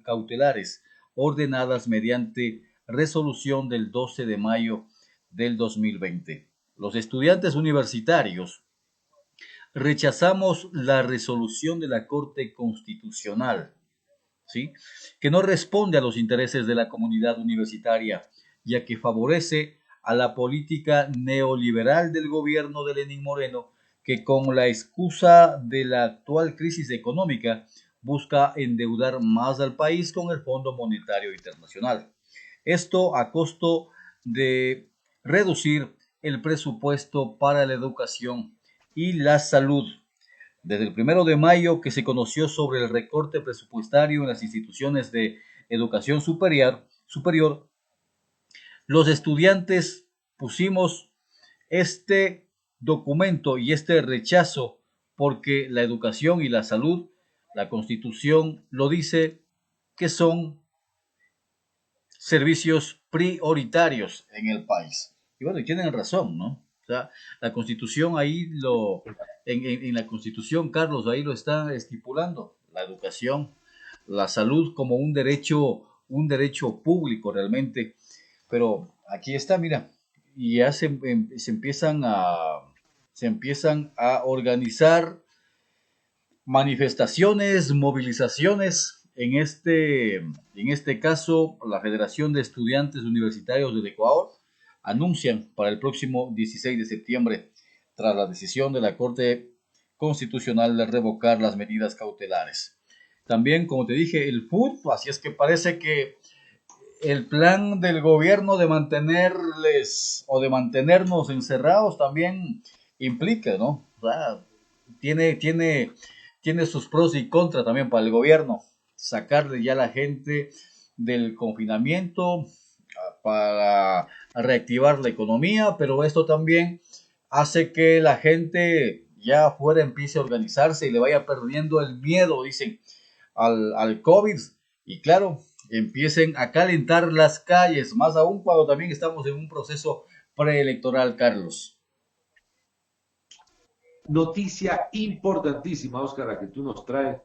cautelares ordenadas mediante resolución del 12 de mayo del 2020. los estudiantes universitarios rechazamos la resolución de la Corte Constitucional, ¿sí?, que no responde a los intereses de la comunidad universitaria, ya que favorece a la política neoliberal del gobierno de Lenín Moreno, que con la excusa de la actual crisis económica busca endeudar más al país con el Fondo Monetario Internacional. Esto a costo de reducir el presupuesto para la educación y la salud. Desde el 1 de mayo, que se conoció sobre el recorte presupuestario en las instituciones de educación superior, los estudiantes pusimos este documento y este rechazo porque la educación y la salud, la Constitución lo dice, que son servicios prioritarios en el país. Y bueno, y tienen razón, ¿no? O sea, la Constitución en la Constitución, Carlos, ahí lo está estipulando, la educación, la salud como un derecho público realmente. Pero aquí está, mira, y ya se empiezan a organizar manifestaciones, movilizaciones. En este caso, la Federación de Estudiantes Universitarios del Ecuador anuncian para el próximo 16 de septiembre, tras la decisión de la Corte Constitucional de revocar las medidas cautelares. También, como te dije, el FUT, así es que parece que el plan del gobierno de mantenerles o de mantenernos encerrados también implica, ¿no? O sea, tiene sus pros y contras también para el gobierno. Sacarle ya a la gente del confinamiento para reactivar la economía, pero esto también hace que la gente ya afuera empiece a organizarse y le vaya perdiendo el miedo, dicen, al COVID. Y claro, empiecen a calentar las calles, más aún cuando también estamos en un proceso preelectoral, Carlos. Noticia importantísima, Óscar, la que tú nos traes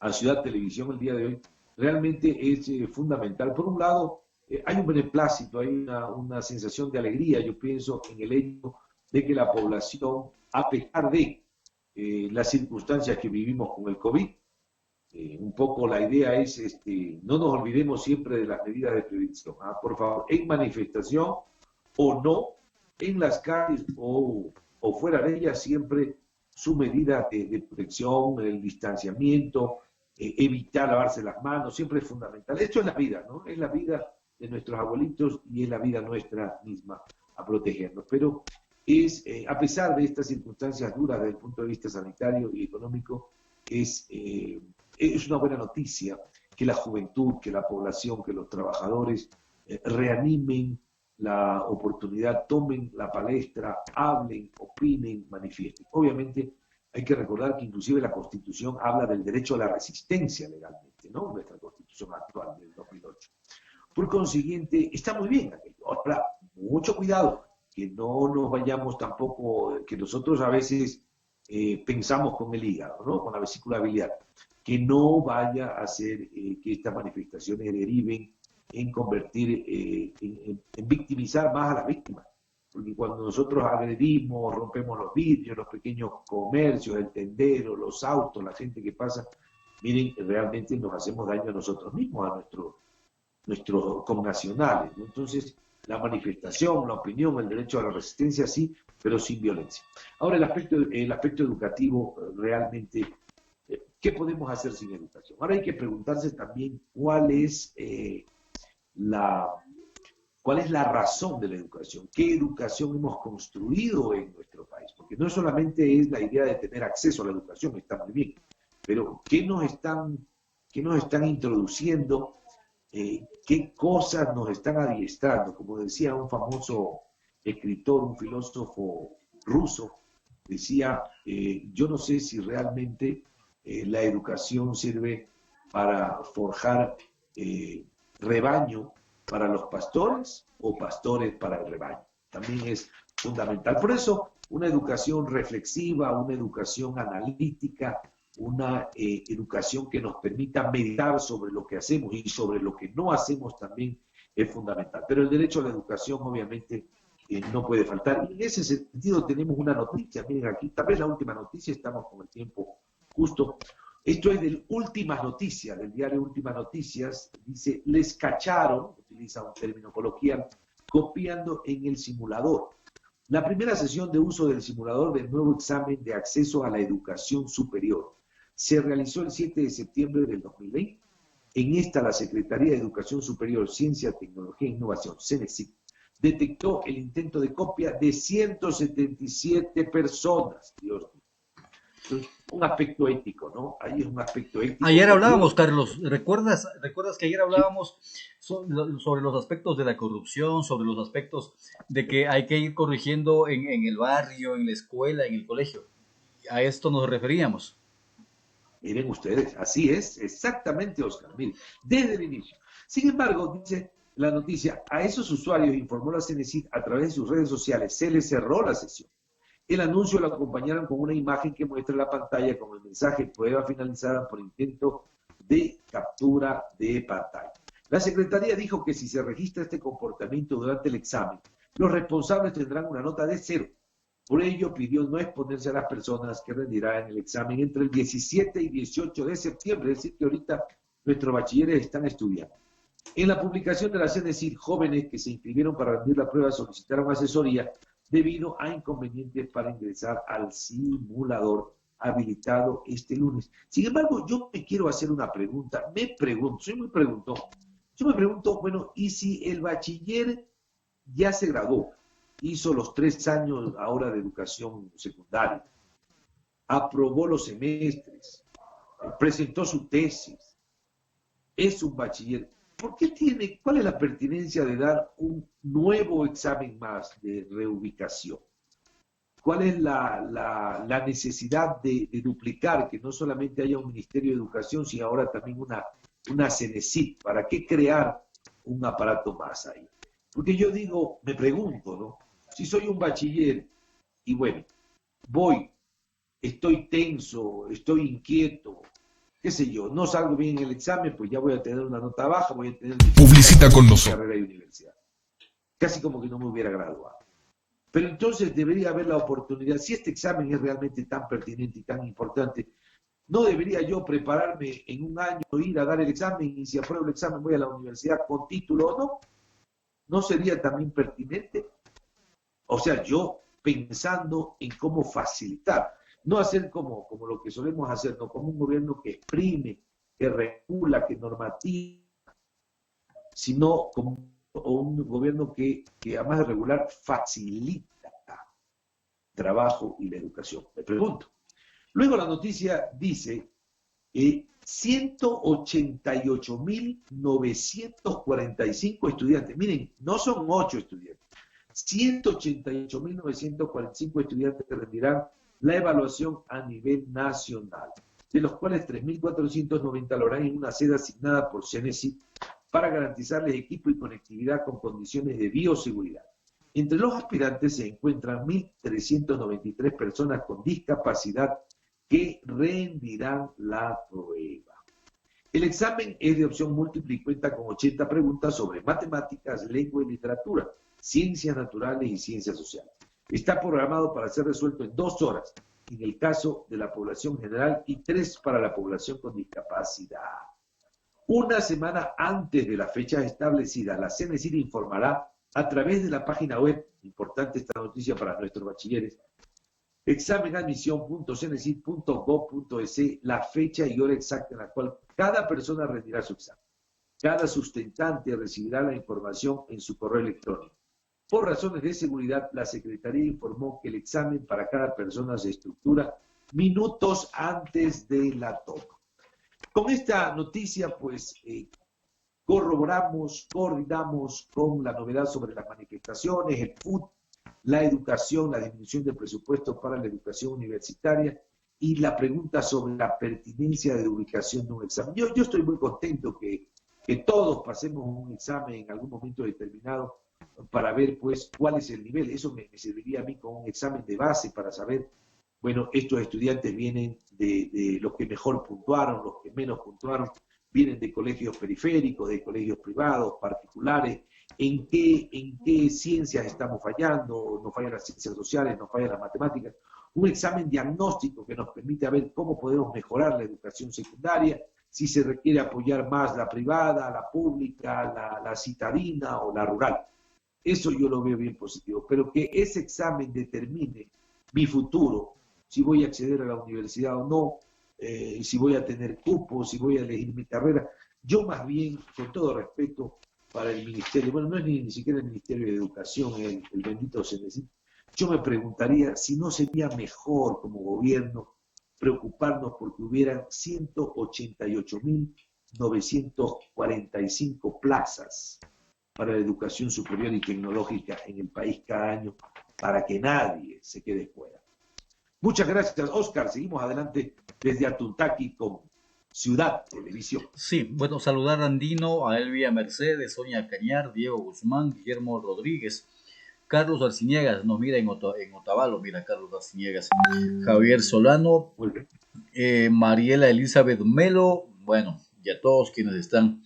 a Ciudad Televisión el día de hoy. Realmente es fundamental. Por un lado, hay un beneplácito, hay una sensación de alegría, yo pienso, en el hecho de que la población, a pesar de las circunstancias que vivimos con el COVID, un poco la idea es, no nos olvidemos siempre de las medidas de prevención. Por favor, en manifestación o no, en las calles o fuera de ellas, siempre su medida de protección, el distanciamiento, evitar lavarse las manos, siempre es fundamental. Esto es la vida, ¿no? Es la vida de nuestros abuelitos y es la vida nuestra misma a protegernos. Pero a pesar de estas circunstancias duras desde el punto de vista sanitario y económico, es una buena noticia que la juventud, que la población, que los trabajadores reanimen la oportunidad, tomen la palestra, hablen, opinen, manifiesten. Obviamente hay que recordar que inclusive la Constitución habla del derecho a la resistencia legalmente, ¿no? Nuestra Constitución actual del 2008. Por consiguiente, está muy bien aquello. Ahora, mucho cuidado, que no nos vayamos tampoco, que nosotros a veces pensamos con el hígado, ¿no? Con la vesícula biliar, que no vaya a hacer que estas manifestaciones deriven en convertir, en victimizar más a las víctimas. Porque cuando nosotros agredimos, rompemos los vidrios, los pequeños comercios, el tendero, los autos, la gente que pasa, miren, realmente nos hacemos daño a nosotros mismos, a nuestros connacionales, ¿no? Entonces, la manifestación, la opinión, el derecho a la resistencia, sí, pero sin violencia. Ahora, el aspecto educativo, realmente, ¿qué podemos hacer sin educación? Ahora hay que preguntarse también cuál es la razón de la educación, qué educación hemos construido en nuestro país, porque no solamente es la idea de tener acceso a la educación, está muy bien, pero ¿qué nos están introduciendo? ¿Qué cosas nos están adiestrando? Como decía un famoso escritor, un filósofo ruso, decía, yo no sé si realmente la educación sirve para forjar rebaño para los pastores o pastores para el rebaño. También es fundamental. Por eso, una educación reflexiva, una educación analítica, una educación que nos permita meditar sobre lo que hacemos y sobre lo que no hacemos también es fundamental. Pero el derecho a la educación, obviamente, no puede faltar. Y en ese sentido tenemos una noticia, miren aquí, tal vez la última noticia, estamos con el tiempo justo. Esto es del Últimas Noticias, del diario Últimas Noticias, dice, les cacharon, utiliza un término coloquial, copiando en el simulador. La primera sesión de uso del simulador del nuevo examen de acceso a la educación superior se realizó el 7 de septiembre del 2020. En esta, la Secretaría de Educación Superior, Ciencia, Tecnología e Innovación, CENESIC, detectó el intento de copia de 177 personas. Dios mío. Entonces, un aspecto ético, ¿no? Ahí es un aspecto ético. Ayer hablábamos, Carlos, ¿recuerdas que ayer hablábamos sobre los aspectos de la corrupción, sobre los aspectos de que hay que ir corrigiendo en el barrio, en la escuela, en el colegio? A esto nos referíamos. Miren ustedes, así es, exactamente, Oscar, miren, desde el inicio. Sin embargo, dice la noticia, a esos usuarios, informó la CENESID a través de sus redes sociales, se les cerró la sesión. El anuncio lo acompañaron con una imagen que muestra la pantalla con el mensaje prueba finalizada por intento de captura de pantalla. La Secretaría dijo que si se registra este comportamiento durante el examen, los responsables tendrán una nota de 0. Por ello, pidió no exponerse a las personas que rendirán el examen entre el 17 y 18 de septiembre, es decir, que ahorita nuestros bachilleres están estudiando. En la publicación de la CENESID, jóvenes que se inscribieron para rendir la prueba solicitaron asesoría debido a inconvenientes para ingresar al simulador habilitado este lunes. Sin embargo, yo me quiero hacer una pregunta, soy muy preguntón. Yo me pregunto, bueno, ¿y si el bachiller ya se graduó, hizo los 3 años ahora de educación secundaria, aprobó los semestres, presentó su tesis, es un bachiller? ¿Cuál es la pertinencia de dar un nuevo examen más de reubicación? ¿Cuál es la necesidad de duplicar, que no solamente haya un Ministerio de Educación, sino ahora también una CENESID? ¿Para qué crear un aparato más ahí? Porque yo digo, me pregunto, ¿no? Si soy un bachiller y bueno, estoy tenso, estoy inquieto, qué sé yo, no salgo bien en el examen, pues ya voy a tener una nota baja, voy a tener Publicita con nosotros. Carrera y universidad. Casi como que no me hubiera graduado. Pero entonces debería haber la oportunidad, si este examen es realmente tan pertinente y tan importante, ¿no debería yo prepararme en un año, ir a dar el examen y si apruebo el examen voy a la universidad con título o no? ¿No sería también pertinente? O sea, yo pensando en cómo facilitar, no hacer como lo que solemos hacer, no como un gobierno que exprime, que regula, que normativa, sino como un gobierno que además de regular facilita el trabajo y la educación. Me pregunto. Luego la noticia dice 188.945 estudiantes. Miren, no son 8 estudiantes. 188.945 estudiantes que rendirán la evaluación a nivel nacional, de los cuales 3.490 lo harán en una sede asignada por CENESID para garantizarles equipo y conectividad con condiciones de bioseguridad. Entre los aspirantes se encuentran 1.393 personas con discapacidad que rendirán la prueba. El examen es de opción múltiple y cuenta con 80 preguntas sobre matemáticas, lengua y literatura, ciencias naturales y ciencias sociales. Está programado para ser resuelto en 2 horas, en el caso de la población general, y 3 para la población con discapacidad. Una semana antes de la fecha establecida, la CENESID informará a través de la página web, importante esta noticia para nuestros bachilleres, examenadmisión.cenesid.gov.es, la fecha y hora exacta en la cual cada persona rendirá su examen. Cada sustentante recibirá la información en su correo electrónico. Por razones de seguridad, la Secretaría informó que el examen para cada persona se estructura minutos antes de la toma. Con esta noticia, pues, corroboramos, coordinamos con la novedad sobre las manifestaciones, el FUT, la educación, la disminución del presupuesto para la educación universitaria y la pregunta sobre la pertinencia de ubicación de un examen. Yo estoy muy contento que todos pasemos un examen en algún momento determinado para ver, pues, cuál es el nivel. Eso me serviría a mí como un examen de base para saber, bueno, estos estudiantes vienen de los que mejor puntuaron, los que menos puntuaron, vienen de colegios periféricos, de colegios privados, particulares, en qué ciencias estamos fallando, nos fallan las ciencias sociales, nos fallan las matemáticas, un examen diagnóstico que nos permite ver cómo podemos mejorar la educación secundaria, si se requiere apoyar más la privada, la pública, la citadina o la rural. Eso yo lo veo bien positivo, pero que ese examen determine mi futuro, si voy a acceder a la universidad o no, si voy a tener cupo, si voy a elegir mi carrera. Yo más bien, con todo respeto para el ministerio, bueno, no es ni siquiera el Ministerio de Educación, el bendito CNC, yo me preguntaría si no sería mejor como gobierno preocuparnos porque hubieran 188.945 plazas para la educación superior y tecnológica en el país cada año, para que nadie se quede fuera. Muchas gracias, Oscar. Seguimos adelante desde Atuntaqui con Ciudad Televisión. Sí, bueno, saludar a Andino, a Elvia Mercedes, Sonia Cañar, Diego Guzmán, Guillermo Rodríguez, Carlos Arciniegas, nos mira en Otavalo, mira Carlos Arciniegas, Javier Solano, Mariela Elizabeth Melo, bueno, y a todos quienes están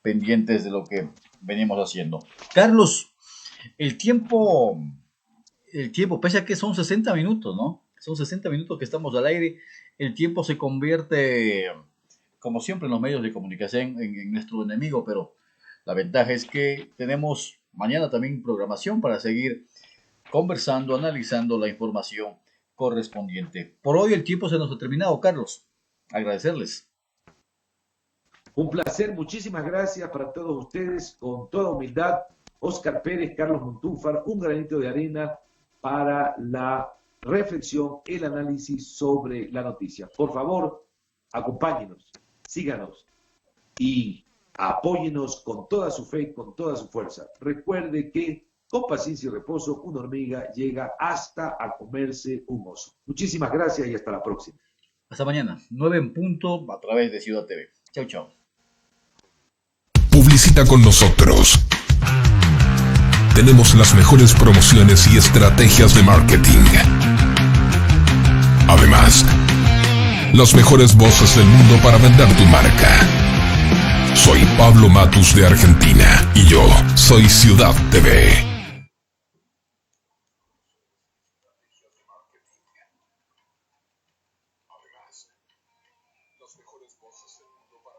pendientes de lo que venimos haciendo. Carlos, el tiempo, pese a que son 60 minutos, ¿no? Son 60 minutos que estamos al aire, el tiempo se convierte, como siempre en los medios de comunicación, en nuestro enemigo, pero la ventaja es que tenemos mañana también programación para seguir conversando, analizando la información correspondiente. Por hoy el tiempo se nos ha terminado, Carlos. Agradecerles. Un placer, muchísimas gracias para todos ustedes, con toda humildad. Oscar Pérez, Carlos Montúfar, un granito de arena para la reflexión, el análisis sobre la noticia. Por favor, acompáñenos, síganos y apóyenos con toda su fe, con toda su fuerza. Recuerde que con paciencia y reposo, una hormiga llega hasta a comerse un oso. Muchísimas gracias y hasta la próxima. Hasta mañana, 9 en punto, a través de Ciudad TV. Chau, chau. Publicita con nosotros. Tenemos las mejores promociones y estrategias de marketing. Además, las mejores voces del mundo para vender tu marca. Soy Pablo Matus de Argentina y yo soy Ciudad TV. Las mejores voces del mundo para